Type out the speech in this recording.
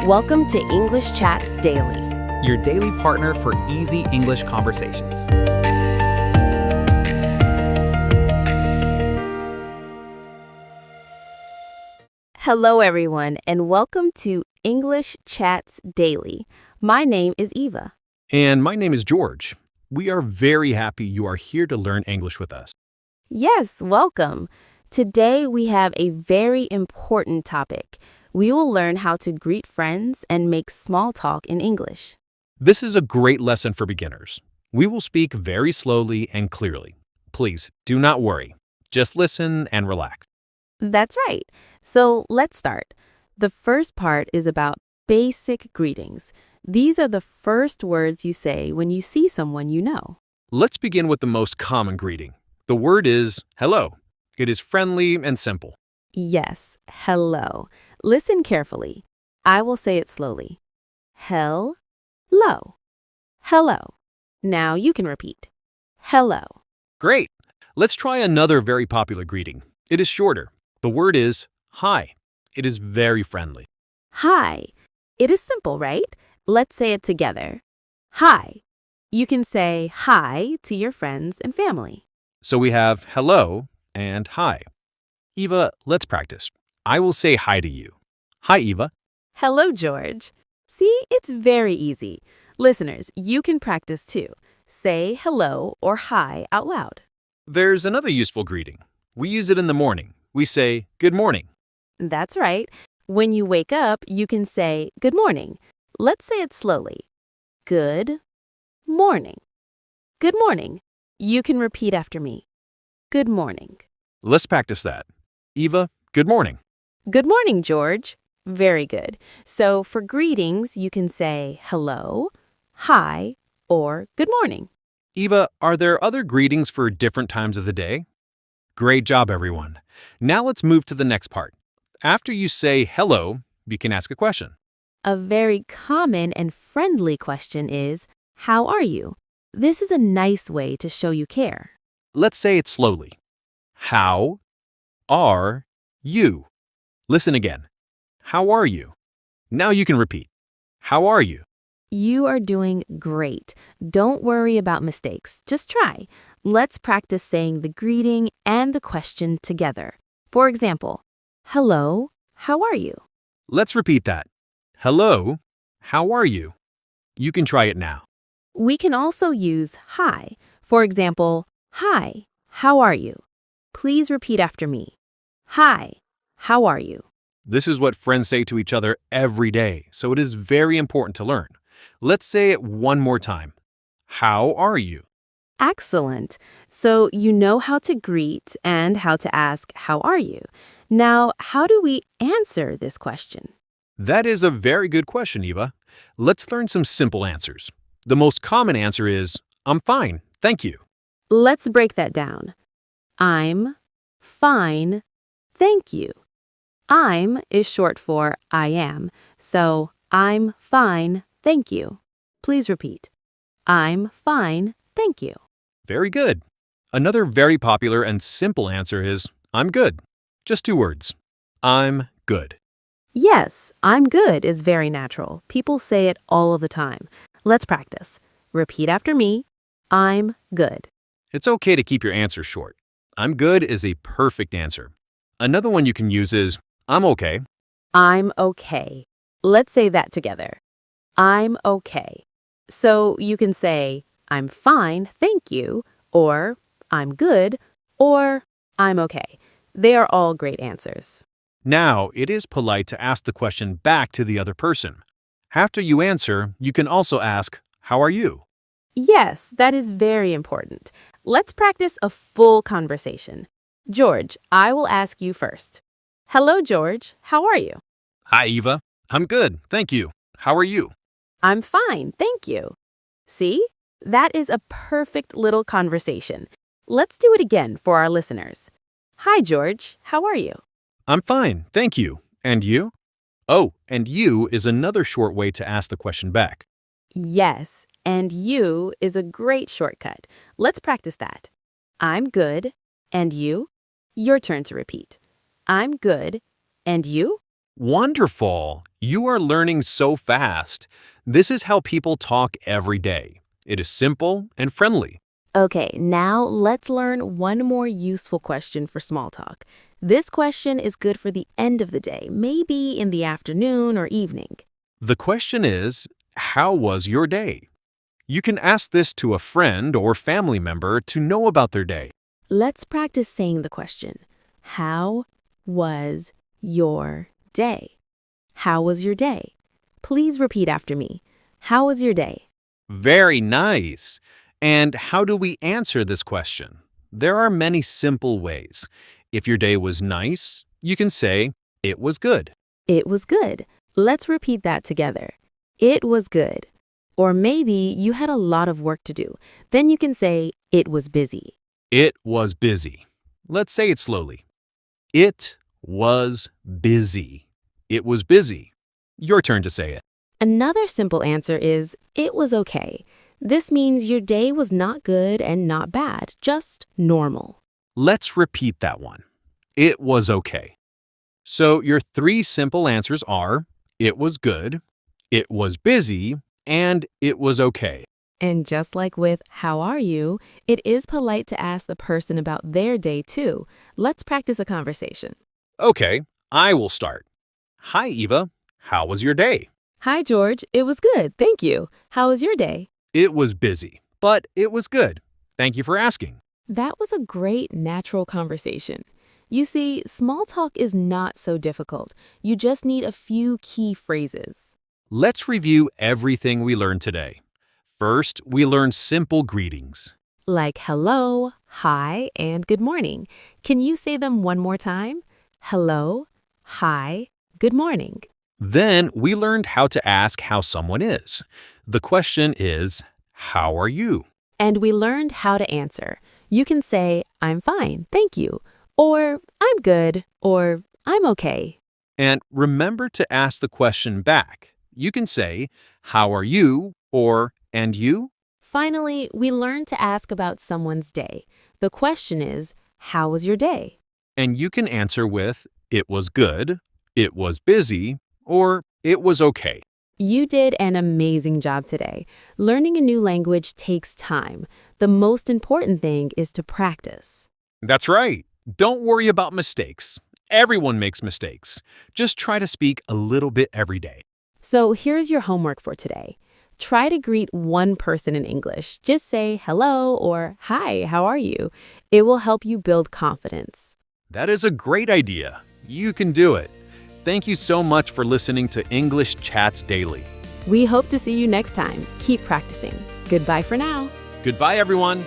Welcome to English Chats Daily. Your daily partner for easy English conversations. Hello, everyone, and welcome to English Chats Daily. My name is Eva. And my name is George. We are very happy you are here to learn English with us. Yes, welcome. Today we have a very important topic. We will learn how to greet friends and make small talk in English. This is a great lesson for beginners. We will speak very slowly and clearly. Please do not worry. Just listen and relax. That's right. So let's start. The first part is about basic greetings. These are the first words you say when you see someone you know. Let's begin with the most common greeting. The word is hello. It is friendly and simple. Yes, hello. Listen carefully. I will say it slowly. Hello. Hello. Now you can repeat. Hello. Great. Let's try another very popular greeting. It is shorter. The word is hi. It is very friendly. Hi. It is simple, right? Let's say it together. Hi. You can say hi to your friends and family. So we have hello and hi. Eva, let's practice. I will say hi to you. Hi, Eva. Hello, George. See, it's very easy. Listeners, you can practice too. Say hello or hi out loud. There's another useful greeting. We use it in the morning. We say good morning. That's right. When you wake up, you can say good morning. Let's say it slowly. Good morning. Good morning. You can repeat after me. Good morning. Let's practice that. Eva, good morning. Good morning, George. Very good. So for greetings, you can say hello, hi, or good morning. Eva, are there other greetings for different times of the day? Great job, everyone. Now let's move to the next part. After you say hello, you can ask a question. A very common and friendly question is, how are you? This is a nice way to show you care. Let's say it slowly. How are you? Listen again. How are you? Now you can repeat. How are you? You are doing great. Don't worry about mistakes. Just try. Let's practice saying the greeting and the question together. For example, hello, how are you? Let's repeat that. Hello, how are you? You can try it now. We can also use hi. For example, hi, how are you? Please repeat after me. Hi, how are you? This is what friends say to each other every day, so it is very important to learn. Let's say it one more time. How are you? Excellent. So you know how to greet and how to ask, how are you? Now, how do we answer this question? That is a very good question, Eva. Let's learn some simple answers. The most common answer is, I'm fine, thank you. Let's break that down. I'm fine, thank you. I'm is short for I am, so I'm fine, thank you. Please repeat. I'm fine, thank you. Very good. Another very popular and simple answer is, I'm good. Just two words. I'm good. Yes, I'm good is very natural. People say it all of the time. Let's practice. Repeat after me. I'm good. It's okay to keep your answer short. I'm good is a perfect answer. Another one you can use is, I'm okay. I'm okay. Let's say that together. I'm okay. So you can say, I'm fine, thank you, or I'm good, or I'm okay. They are all great answers. Now, it is polite to ask the question back to the other person. After you answer, you can also ask, how are you? Yes, that is very important. Let's practice a full conversation. George, I will ask you first. Hello, George. How are you? Hi, Eva. I'm good, thank you. How are you? I'm fine, thank you. See? That is a perfect little conversation. Let's do it again for our listeners. Hi, George. How are you? I'm fine, thank you. And you? Oh, and you is another short way to ask the question back. Yes, and you is a great shortcut. Let's practice that. I'm good. And you? Your turn to repeat. I'm good. And you? Wonderful! You are learning so fast. This is how people talk every day. It is simple and friendly. Okay, now let's learn one more useful question for small talk. This question is good for the end of the day, maybe in the afternoon or evening. The question is, how was your day? You can ask this to a friend or family member to know about their day. Let's practice saying the question. How was your day? How was your day? Please repeat after me. How was your day? Very nice. And how do we answer this question? There are many simple ways. If your day was nice, you can say, it was good. It was good. Let's repeat that together. It was good. Or maybe you had a lot of work to do. Then you can say, it was busy. It was busy. Let's say it slowly. It was busy. It was busy. Your turn to say it. Another simple answer is, it was okay. This means your day was not good and not bad, just normal. Let's repeat that one. It was okay. So your three simple answers are, it was good, it was busy, and it was okay. And just like with how are you, it is polite to ask the person about their day too. Let's practice a conversation. Okay, I will start. Hi, Eva. How was your day? Hi, George. It was good. Thank you. How was your day? It was busy, but it was good. Thank you for asking. That was a great natural conversation. You see, small talk is not so difficult. You just need a few key phrases. Let's review everything we learned today. First, we learned simple greetings. Like hello, hi, and good morning. Can you say them one more time? Hello, hi, good morning. Then we learned how to ask how someone is. The question is, how are you? And we learned how to answer. You can say, I'm fine, thank you, or I'm good, or I'm okay. And remember to ask the question back. You can say, how are you? Or, and you? Finally, we learned to ask about someone's day. The question is, how was your day? And you can answer with, it was good, it was busy, or it was okay. You did an amazing job today. Learning a new language takes time. The most important thing is to practice. That's right. Don't worry about mistakes. Everyone makes mistakes. Just try to speak a little bit every day. So here's your homework for today. Try to greet one person in English. Just say hello or hi, how are you? It will help you build confidence. That is a great idea. You can do it. Thank you so much for listening to English Chats Daily. We hope to see you next time. Keep practicing. Goodbye for now. Goodbye, everyone.